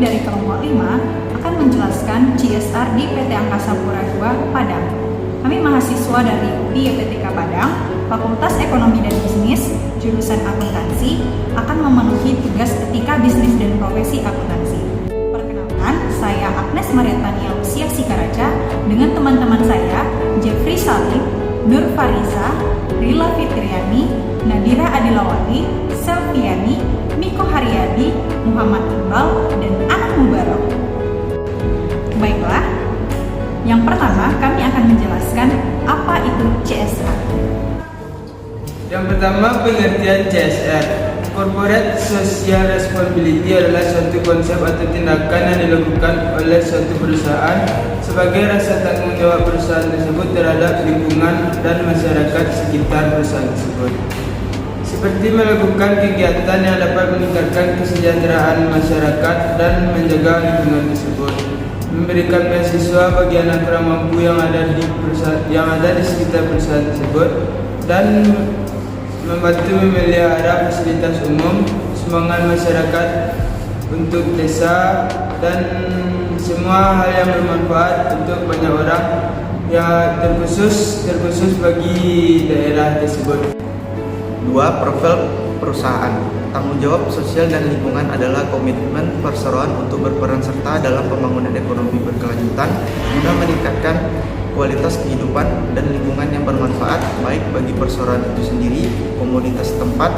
dari kelompok 5 akan menjelaskan CSR di PT Angkasa Pura II Padang. Kami mahasiswa dari UPI YPTK Padang, Fakultas Ekonomi dan Bisnis, jurusan akuntansi, akan memenuhi tugas etika bisnis dan profesi akuntansi. Perkenalkan, saya Agnes Mariatania Lucia Sikaraja dengan teman-teman saya, Jeffrey Salim, Nur Fariza, Rila Fitriani, Nadira Adilawati, Selviani, Miko Haryadi, Muhammad Iqbal, dan Anak Mubarok. Baiklah, yang pertama kami akan menjelaskan apa itu CSR. Yang pertama, pengertian CSR. Corporate Social Responsibility adalah suatu konsep atau tindakan yang dilakukan oleh suatu perusahaan sebagai rasa tanggung jawab perusahaan tersebut terhadap lingkungan dan masyarakat sekitar perusahaan tersebut. Seperti melakukan kegiatan yang dapat meningkatkan kesejahteraan masyarakat dan menjaga lingkungan tersebut, memberikan beasiswa bagi anak kurang mampu yang ada di sekitar perusahaan tersebut, dan membantu memelihara fasilitas umum, sumbangan masyarakat untuk desa, dan semua hal yang bermanfaat untuk banyak orang, yang terkhusus bagi daerah tersebut. 2. Profil perusahaan. Tanggung jawab sosial dan lingkungan adalah komitmen perseroan untuk berperan serta dalam pembangunan ekonomi berkelanjutan guna meningkatkan kualitas kehidupan dan lingkungan yang bermanfaat baik bagi perseroan itu sendiri, komunitas setempat,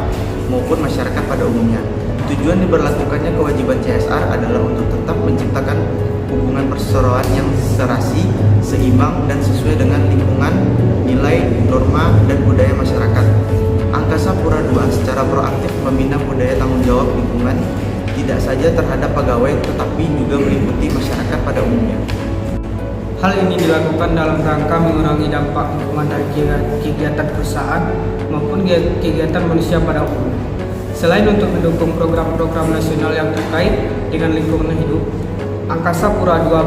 maupun masyarakat pada umumnya. Tujuan diberlakukannya kewajiban CSR adalah untuk tetap menciptakan hubungan perseroan yang serasi, seimbang, dan sesuai dengan lingkungan, nilai, norma, dan budaya masyarakat. Angkasa Pura II secara proaktif membina budaya tanggung jawab lingkungan tidak saja terhadap pegawai tetapi juga meliputi masyarakat pada umumnya. Hal ini dilakukan dalam rangka mengurangi dampak lingkungan dari kegiatan perusahaan maupun kegiatan manusia pada umumnya. Selain untuk mendukung program-program nasional yang terkait dengan lingkungan hidup, Angkasa Pura II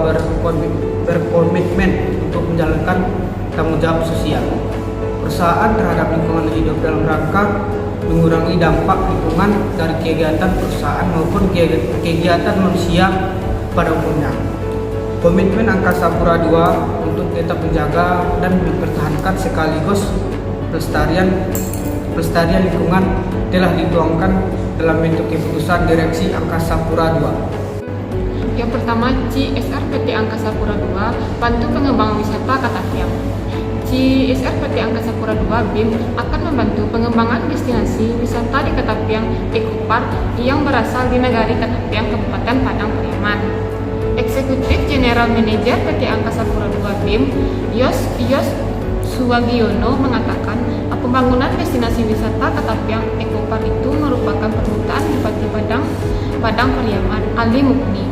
berkomitmen untuk menjalankan tanggung jawab sosial perusahaan terhadap lingkungan hidup dalam rangka mengurangi dampak lingkungan dari kegiatan perusahaan maupun kegiatan manusia pada umumnya. Komitmen Angkasa Pura II untuk tetap menjaga dan mempertahankan sekaligus pelestarian lingkungan telah dituangkan dalam bentuk keputusan Direksi Angkasa Pura II. Yang pertama, CSR PT Angkasa Pura II, bantu pengembangan wisata Katapiang. CSR PT Angkasa Pura II BIM akan membantu pengembangan destinasi wisata di Katapiang Eco Park yang berasal di Nagari Katapiang, Kabupaten Padang Pariaman. Eksekutif General Manager PT Angkasa Pura II BIM, Yos Suwagiono mengatakan, pembangunan destinasi wisata Katapiang Eco Park itu merupakan permintaan Bupati Padang Pariaman Ali Mukni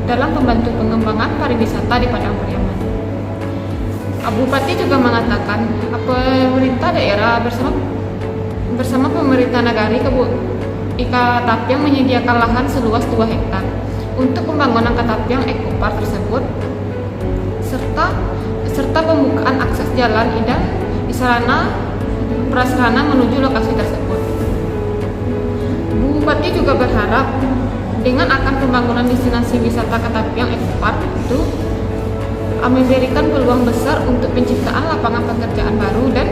dalam membantu pengembangan pariwisata di Padang Pariaman. Bupati juga mengatakan pemerintah daerah bersama pemerintah Nagari Katapiang menyediakan lahan seluas 2 hektar untuk pembangunan Katapiang Eco Park tersebut serta pembukaan akses jalan dan prasarana menuju lokasi tersebut. Bupati juga berharap dengan akan pembangunan destinasi wisata Katapiang Eco Park itu memberikan peluang besar untuk penciptaan lapangan pekerjaan baru dan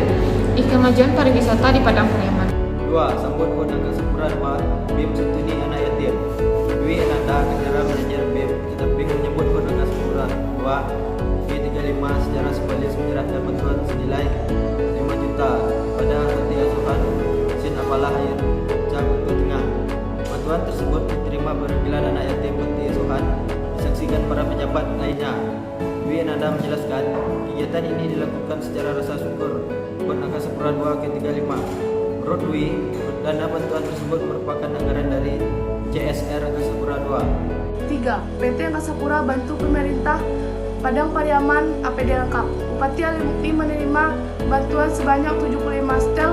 kemajuan pariwisata di Padang Pariaman. 2. Sambut Hut Angkasa Pura II BIM Sentuni Anak Yatim. Dwi Ananda, General Manager BIM Katapiang menyebut Hut Angkasa Pura II B35 secara simbolis menyerahkan bantuan senilai 5 juta pada Panti Asuhan Sin Apalah Air Cang Tengah. Bantuan tersebut diterima perwakilan anak yatim Panti Asuhan disaksikan para pejabat lainnya. Dwi Ananda menjelaskan, kegiatan ini dilakukan secara rasa syukur Hut Angkasa Pura II ke-35. Menurut Dwi, dana bantuan tersebut merupakan anggaran dari CSR Angkasa Pura II. 3. PT Angkasa Pura bantu pemerintah Padang Pariaman APD lengkap. Bupati Ali Mukti menerima bantuan sebanyak 75 setel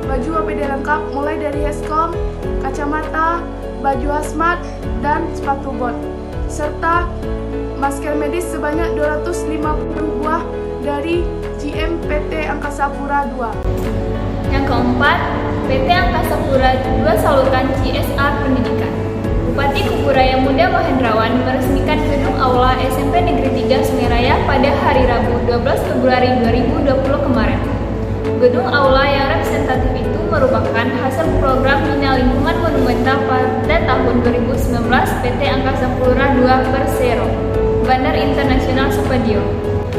baju APD lengkap mulai dari heskom, kacamata, baju hazmat, dan sepatu bot, serta masker medis sebanyak 250 buah dari GM PT Angkasa Pura II. Yang keempat, PT Angkasa Pura II salurkan CSR pendidikan. Bupati Kuburaya Muda Mahendrawan meresmikan gedung Aula SMP Negeri 3 Sungai Raya pada hari Rabu 12 Februari 2020 kemarin. Gedung Aula yang representatif itu merupakan hasil program Bina Lingkungan Monumental pada tahun 2019 PT Angkasa Pura II Persero, Bandar Internasional Supadio.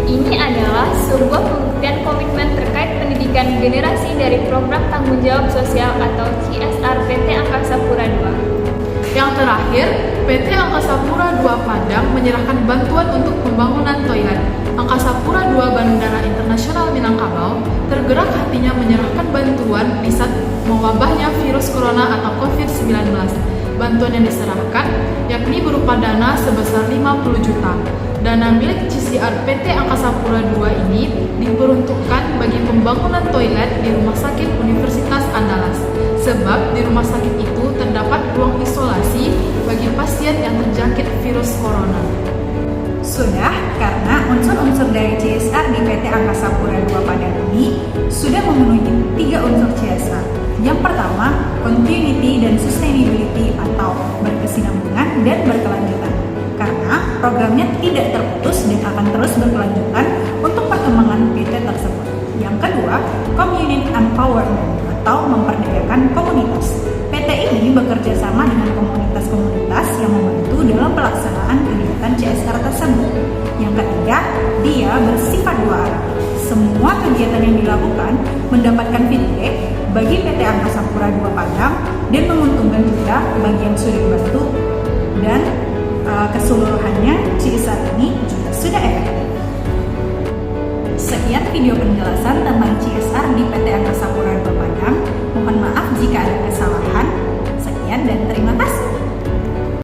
Ini adalah sebuah pembuktian komitmen terkait pendidikan generasi dari program tanggung jawab sosial atau CSR PT Angkasa Pura II. Yang terakhir, PT Angkasa Pura II Padang menyerahkan bantuan untuk pembangunan toilet. Angkasa Pura II Bandara Internasional Minangkabau tergerak hatinya menyerahkan bantuan di saat mewabahnya virus corona atau COVID-19. Bantuan yang diserahkan yakni berupa dana sebesar 50 juta. Dana milik CSR PT Angkasa Pura II ini diperuntukkan bagi pembangunan toilet di Rumah Sakit Universitas Andalas. Sebab di rumah sakit itu terdapat ruang isolasi bagi pasien yang terjangkit virus corona. Sudah, karena unsur-unsur dari CSR di PT Angkasa Pura II Padang ini sudah memenuhi 3 unsur CSR. Yang pertama, continuity dan sustainability atau berkesinambungan dan berkelanjutan. Karena programnya tidak terputus dan akan terus berkelanjutan untuk perkembangan PT tersebut. Yang kedua, community empowerment atau memperdayakan komunitas. PT ini bekerja sama dengan komunitas-komunitas yang membantu dalam pelaksanaan kegiatan CSR tersebut. Yang ketiga, dia bersifat dua arah. Semua kegiatan yang dilakukan mendapatkan feedback bagi PT Angkasa Pura II Padang dan menguntungkan juga bagi yang sudah dibantu, dan keseluruhannya CSR ini juga sudah efektif. Sekian video penjelasan tentang CSR di PT Angkasa Pura II Padang. Mohon maaf jika ada kesalahan.